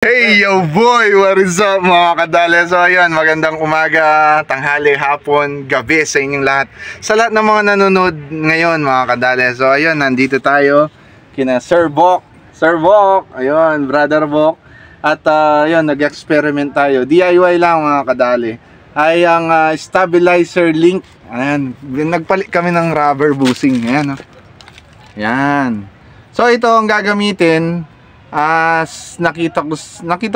Hey yo boy, what is up mga kadale? So ayun, magandang umaga, tanghali, hapon, gabi sa inyong lahat. Sa lahat ng mga nanonood ngayon mga kadale. So ayun, nandito tayo kina Sir Bok. Sir Bok, ayun, Brother Bok. At ayun, nag-experiment tayo. DIY lang mga kadale. Ay ang stabilizer link. Ayan, nagpalit kami ng rubber bushing. Ayan, oh. Ayan. So ito ang gagamitin. Nakita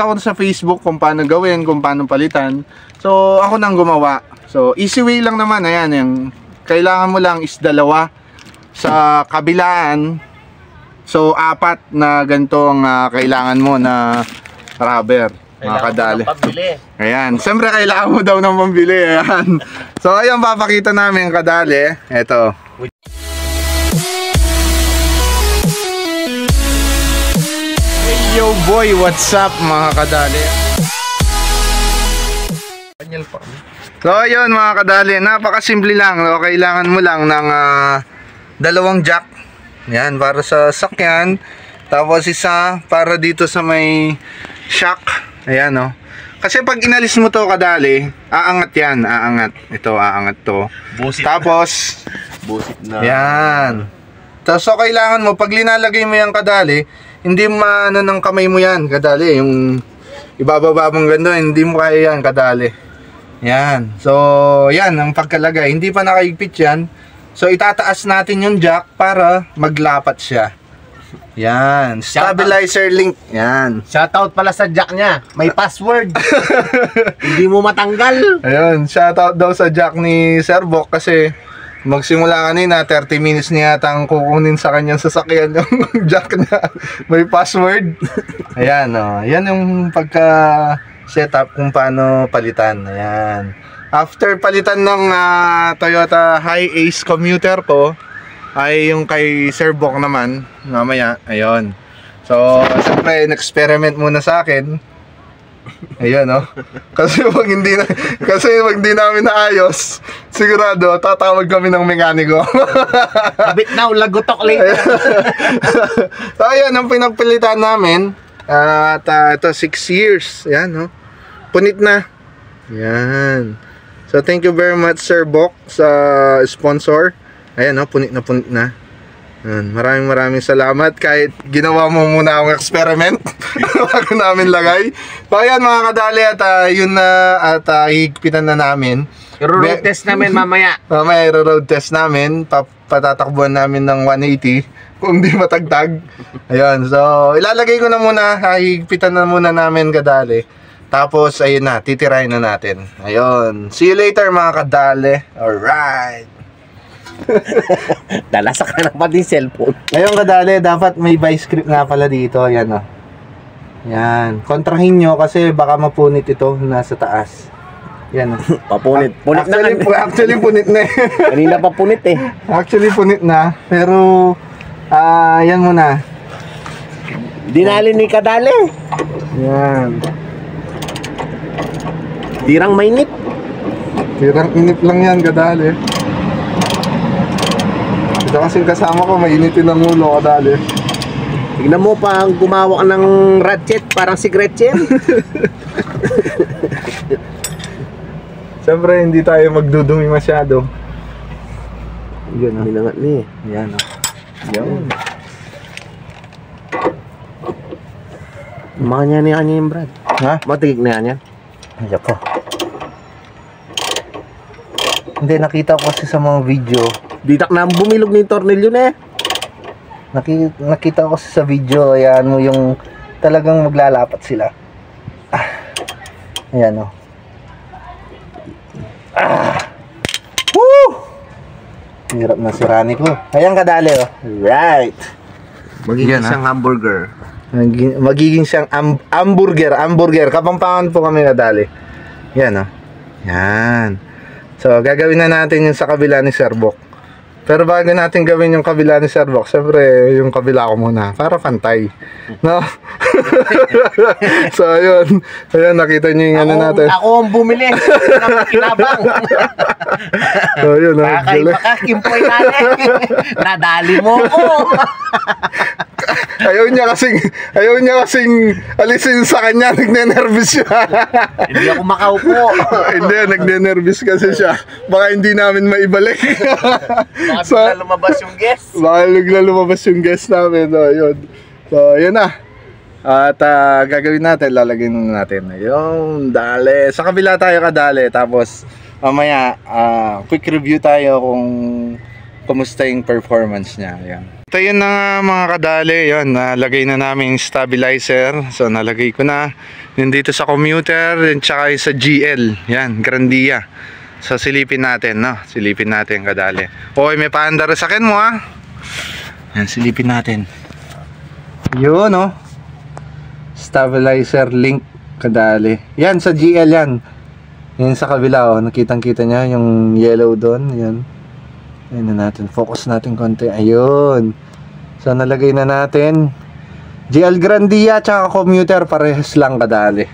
ko sa Facebook kung paano gawin, kung paano palitan. So ako nang gumawa. So easy way lang naman. Ayan, yung kailangan mo lang is dalawa sa kabilaan. So apat na ganito ang kailangan mo na rubber, mga kadali. Ayan, siyempre kailangan mo daw ng pambili. Ayan. So ayan, papakita namin kadali. Ito. Yo boy, what's up mga kadali? So ayun mga kadali, napakasimple lang, no? Kailangan mo lang ng dalawang jack. Yan, para sa sakyan. Tapos isa para dito sa may shock. Ayan, no? Kasi pag inalis mo to kadali, aangat yan, aangat. Ito, aangat to. Busit. Tapos busit na. Yan. Tapos so kailangan mo, pag linalagay mo yan kadali, hindi maano ng kamay mo yan, kadali. Yung ibababa mong ganda, hindi mo kaya yan, kadali. Yan. So, yan ang pagkalagay. Hindi pa nakaigpit yan. So, itataas natin yung jack para maglapat siya. Yan. Stabilizer link. Yan. Shoutout pala sa jack niya. May password. Hindi mo matanggal. Ayun. Shoutout daw sa jack ni Sir Bok kasi magsimula kanina, 30 minutes niya yatang kukunin sa kanyang sasakyan yung jack niya. May password. Ayan, oh. Yan yung pagka-setup kung paano palitan. Ayan. After palitan ng Toyota Hi-Ace commuter ko, ay yung kay Sir Bok naman, mamaya. Ayun. So, siyempre, in-experiment muna sa akin. Ayan, no? Kasi pag hindi namin naayos, sigurado tatawag kami ng mekaniko. Kabit na, lagotok later. So ayan ang pinagpilitan namin. At ito 6 years. Ayan, no? Punit na. Ayan. So thank you very much Sir Bok sa sponsor. Ayan, no? Punit na, punit na. Maraming salamat kahit ginawa mo muna akong experiment bago namin lagay. So ayan mga kadali, at yun na, at higpitan na namin. I-road test namin mamaya. Mamaya i-road test namin. Patatakbuhan namin ng 180 kung di matagtag. Ayan, so ilalagay ko na muna, higpitan na muna namin kadali. Tapos ayun na, titirahin na natin. Ayun, see you later mga kadali. Alright. Dalasak ka na pa din cellphone. Ngayon kadali, dapat may vice grip nga pala dito. Ayan, o. Yan. Kontrahin nyo kasi baka mapunit ito nasa taas. Yan, o. Papunit. Punit actually, na. Actually punit na. Kanina pa punit eh. Actually punit na. Pero yan muna. Dinali ni kadali. Yan. Tirang mainit. Tirang inip lang yan kadali. Ito kasing kasama ko, mainitin ang ulo kadali. Tignan mo pa ang gumawa ng ratchet, parang si Gretchen. Siyempre hindi tayo magdudumi masyado. Yun, minangat niya. Yan, o. Yan. Mga niya yung Brad. Ha? Matigig na yan. Ayan po. Hindi, nakita ko kasi sa mga video. Ditak na bumilog ni tornilyo na eh. Nakita ko kasi sa video, ayan mo yung talagang maglalapat sila. Ayan, o. Woo! Hirap na si Rani ko. Ayan kadali, o. Right. Magiging siyang hamburger. Magiging siyang hamburger. Kapampangan po kami kadali. Yan, o. Yan. So, gagawin na natin yung sa kabila ni Sir Bok. Pero bago natin gawin yung kabila ni Sir Bok, siyempre yung kabila ko muna para pantay, no? So ayun, nakita niyo yung ano natin. Ako ang bumili ng kinabang. So ayun, kakaiba ka, Kimpoy natin. Nadali mo ko. ayaw niya kasing alisin sa kanya, nagnenervous siya. Hindi ako makaupo. Hindi, nagnenervous kasi siya. Baka hindi namin maibalik. Baka bigla lumabas yung guest. Baka bigla lumabas yung guest namin. So, yun. So, yun na. At gagawin natin, lalagyan natin. Yung dali. Sa kabila tayo kadali. Tapos, mamaya, quick review tayo kung kumusta yung performance niya. Ayan. Ito yun na nga mga kadali. Yun, nalagay na namin yung stabilizer. So, nalagay ko na. Yun dito sa commuter. Yun tsaka yung sa GL. Yan, Grandia. So, silipin natin, no? Silipin natin kadali. Hoy, may paandar sa akin mo, ha? Yan, silipin natin. Yun, no? Stabilizer link kadali. Yan, sa GL yan. Yan sa kabila, oh. Nakitang-kita niya yung yellow doon. Yan. Yan na natin. Focus natin konti. Ayun. So, nalagay na natin. GL Grandia tsaka commuter. Parehas lang kadali.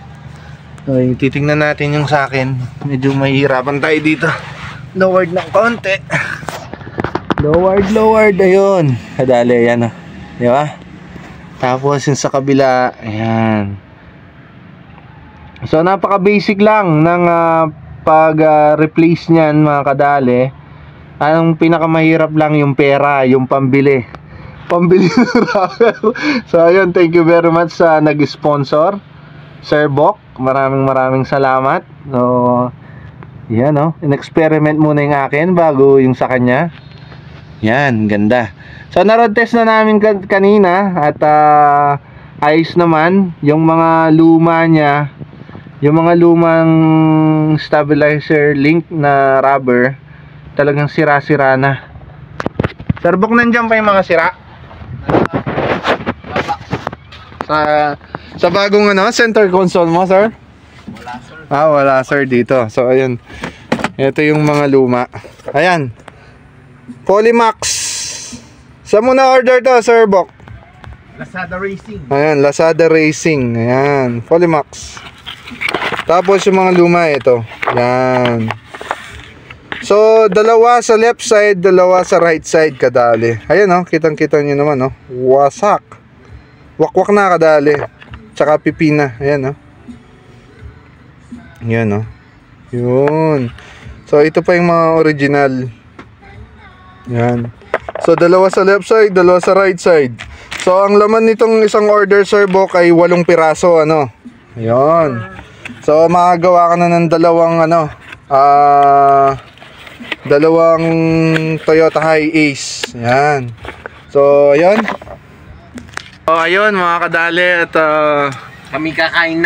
Okay, titingnan natin yung sa akin. Medyo mahihirapan tayo dito. Lowered ng konti. Lowered. Ayun. Kadali. Yan, oh. Di ba? Tapos yung sa kabila, ayan. So napaka-basic lang ng pag-replace niyan mga kadali. Ang pinakamahirap lang yung pera, yung pambili. Pambili ng rubber. So ayun, thank you very much sa nag-sponsor, Sir Bok. Maraming salamat. So, yan oh. In-experiment muna yung akin bago yung sa kanya. Yan, ganda. So na-road test na namin kanina at ayos naman yung mga luma niya, yung mga lumang stabilizer link na rubber, talagang sira-sira na. Sir Bok, nandiyan pa yung mga sira? Sa bagong center console mo, sir? Wala, sir. Wala sir dito. So ayun. Ito yung mga luma. Ayan. Polymax. Saan mo na order to, Sir Bok? Lazada Racing. Ayan, Lazada Racing. Ayan, Polymax. Tapos yung mga luma ito. Ayan. So, dalawa sa left side, dalawa sa right side kadali. Ayan oh, kitang-kita nyo naman oh. Wasak. Wakwak na kadali. Tsaka pipina. Ayan oh. Ayan oh. Yun. So, ito pa yung mga original. Ayan. So, dalawa sa left side, dalawa sa right side. So, ang laman nitong isang order, Sir Bok, ay 8 piraso, ano. Ayun. So, makagawa ka na ng dalawang Toyota Hi-Ace. Ayan. So, ayun. So, ayun mga kadali at Kami kakain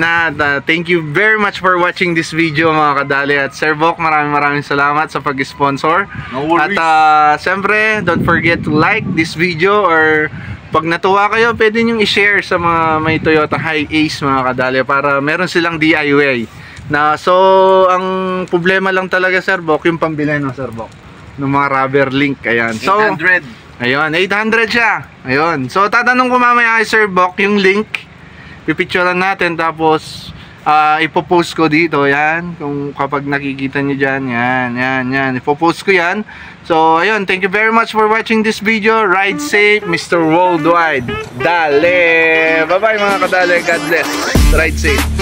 na. Thank you very much for watching this video mga kadali. At Sir Bok, maraming salamat sa pag-sponsor. No worries. At siyempre, don't forget to like this video, or pag natuwa kayo, pwede nyo i-share sa mga may Toyota Hi-Ace mga kadali para meron silang DIY. So, ang problema lang talaga, Sir Bok, yung pambili, no, Sir Bok, ng mga rubber link. Ayan. So, 800. Ayun, 800 siya. Ayun. So, tatanong ko mamaya kay Sir Bok yung link. Pipicturean natin, tapos ipopost ko dito. Yan, kung kapag nakikita nyo dyan, yan, ipopost ko yan. So ayun, thank you very much for watching this video. Ride safe, Mr. Worldwide. Dale, bye bye mga kadale, God bless. Ride safe.